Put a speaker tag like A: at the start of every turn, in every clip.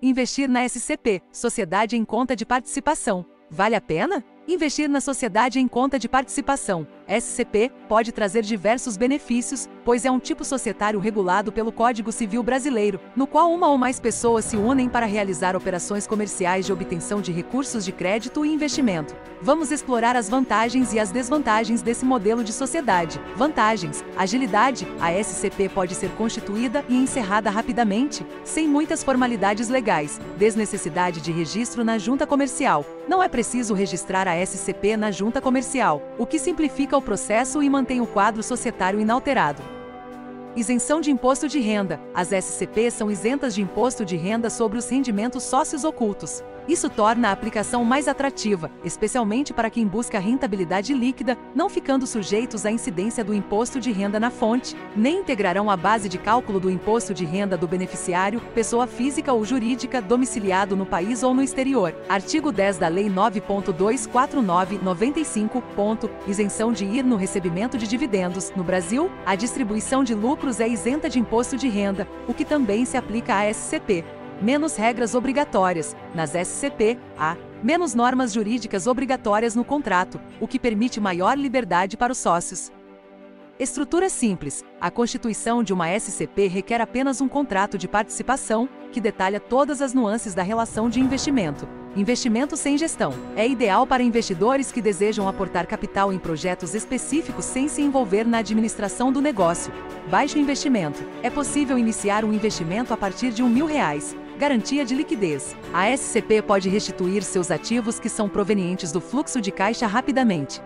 A: Investir na SCP, Sociedade em Conta de Participação. Vale a pena? Investir na Sociedade em Conta de Participação, SCP, pode trazer diversos benefícios, pois é um tipo societário regulado pelo Código Civil Brasileiro, no qual uma ou mais pessoas se unem para realizar operações comerciais de obtenção de recursos de crédito e investimento. Vamos explorar as vantagens e as desvantagens desse modelo de sociedade. Vantagens: agilidade. A SCP pode ser constituída e encerrada rapidamente, sem muitas formalidades legais. Desnecessidade de registro na junta comercial. Não é preciso registrar a SCP na junta comercial, o que simplifica o processo e mantém o quadro societário inalterado. Isenção de imposto de renda. As SCP são isentas de imposto de renda sobre os rendimentos sócios ocultos. Isso torna a aplicação mais atrativa, especialmente para quem busca rentabilidade líquida, não ficando sujeitos à incidência do imposto de renda na fonte, nem integrarão a base de cálculo do imposto de renda do beneficiário, pessoa física ou jurídica, domiciliado no país ou no exterior. Artigo 10 da Lei 9.249/95. Isenção de IR no recebimento de dividendos. No Brasil, a distribuição de lucros é isenta de imposto de renda, o que também se aplica à SCP. Menos regras obrigatórias. Nas SCP, há menos normas jurídicas obrigatórias no contrato, o que permite maior liberdade para os sócios. Estrutura simples. A constituição de uma SCP requer apenas um contrato de participação, que detalha todas as nuances da relação de investimento. Investimento sem gestão. É ideal para investidores que desejam aportar capital em projetos específicos sem se envolver na administração do negócio. Baixo investimento. É possível iniciar um investimento a partir de R$1.000. Garantia de liquidez. A SCP pode restituir seus ativos que são provenientes do fluxo de caixa rapidamente.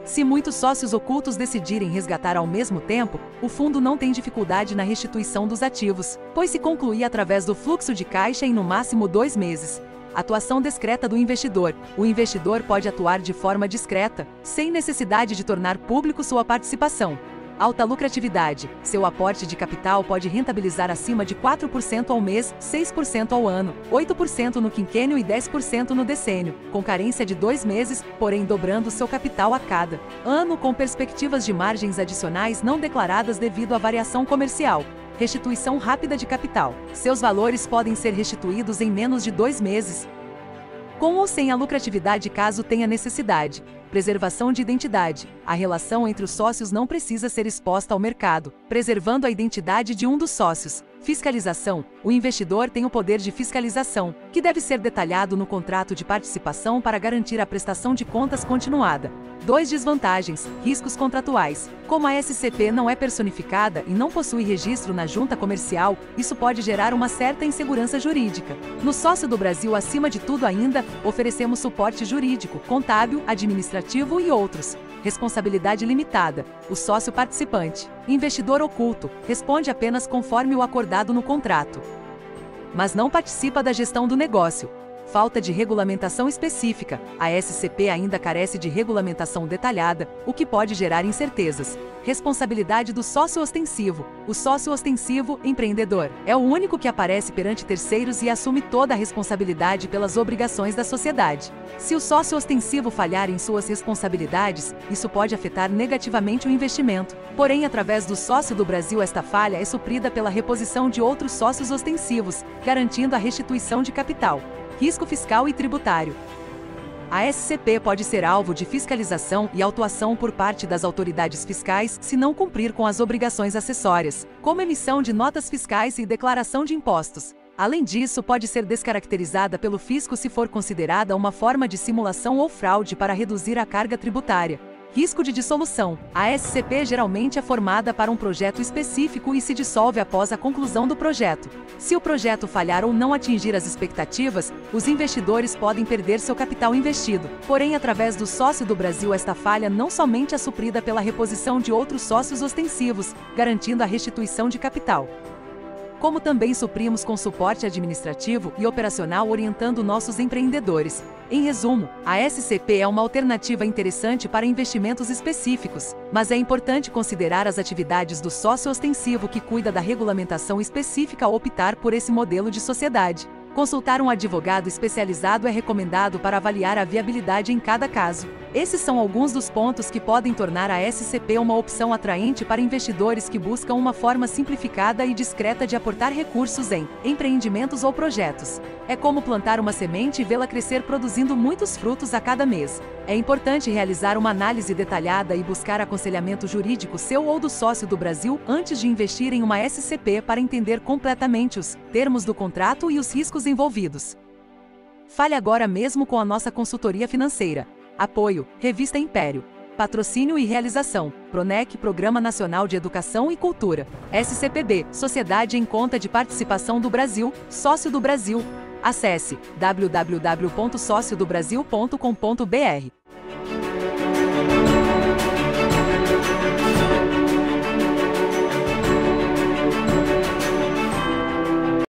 A: Se muitos sócios ocultos decidirem resgatar ao mesmo tempo, o fundo não tem dificuldade na restituição dos ativos, pois se concluir através do fluxo de caixa em no máximo 2 meses. Atuação discreta do investidor. O investidor pode atuar de forma discreta, sem necessidade de tornar público sua participação. Alta lucratividade. Seu aporte de capital pode rentabilizar acima de 4% ao mês, 6% ao ano, 8% no quinquênio e 10% no decênio, com carência de 2 meses, porém dobrando seu capital a cada ano com perspectivas de margens adicionais não declaradas devido à variação comercial. Restituição rápida de capital. Seus valores podem ser restituídos em menos de 2 meses. Com ou sem a lucratividade caso tenha necessidade. Preservação de identidade. A relação entre os sócios não precisa ser exposta ao mercado, preservando a identidade de um dos sócios. Fiscalização. O investidor tem o poder de fiscalização, que deve ser detalhado no contrato de participação para garantir a prestação de contas continuada. 2 desvantagens. Riscos contratuais. Como a SCP não é personificada e não possui registro na junta comercial, isso pode gerar uma certa insegurança jurídica. No Sócio do Brasil, acima de tudo ainda, oferecemos suporte jurídico, contábil, administrativo e outros. Responsabilidade limitada. O sócio participante. Investidor oculto. Responde apenas conforme o acordado no contrato, mas não participa da gestão do negócio. Falta de regulamentação específica. A SCP ainda carece de regulamentação detalhada, o que pode gerar incertezas. Responsabilidade do sócio ostensivo. O sócio ostensivo, empreendedor, é o único que aparece perante terceiros e assume toda a responsabilidade pelas obrigações da sociedade. Se o sócio ostensivo falhar em suas responsabilidades, isso pode afetar negativamente o investimento. Porém, através do Sócio do Brasil, esta falha é suprida pela reposição de outros sócios ostensivos, garantindo a restituição de capital. Risco fiscal e tributário. A SCP pode ser alvo de fiscalização e autuação por parte das autoridades fiscais se não cumprir com as obrigações acessórias, como emissão de notas fiscais e declaração de impostos. Além disso, pode ser descaracterizada pelo fisco se for considerada uma forma de simulação ou fraude para reduzir a carga tributária. Risco de dissolução. A SCP geralmente é formada para um projeto específico e se dissolve após a conclusão do projeto. Se o projeto falhar ou não atingir as expectativas, os investidores podem perder seu capital investido. Porém, através do Sócio do Brasil, esta falha não somente é suprida pela reposição de outros sócios ostensivos, garantindo a restituição de capital, como também suprimos com suporte administrativo e operacional orientando nossos empreendedores. Em resumo, a SCP é uma alternativa interessante para investimentos específicos, mas é importante considerar as atividades do sócio ostensivo que cuida da regulamentação específica ao optar por esse modelo de sociedade. Consultar um advogado especializado é recomendado para avaliar a viabilidade em cada caso. Esses são alguns dos pontos que podem tornar a SCP uma opção atraente para investidores que buscam uma forma simplificada e discreta de aportar recursos em empreendimentos ou projetos. É como plantar uma semente e vê-la crescer produzindo muitos frutos a cada mês. É importante realizar uma análise detalhada e buscar aconselhamento jurídico seu ou do sócio do Brasil antes de investir em uma SCP para entender completamente os termos do contrato e os riscos envolvidos. Fale agora mesmo com a nossa consultoria financeira. Apoio: Revista Império. Patrocínio e realização: Pronec, Programa Nacional de Educação e Cultura. SCPB, Sociedade em Conta de Participação do Brasil, Sócio do Brasil. Acesse www.sociodobrasil.com.br.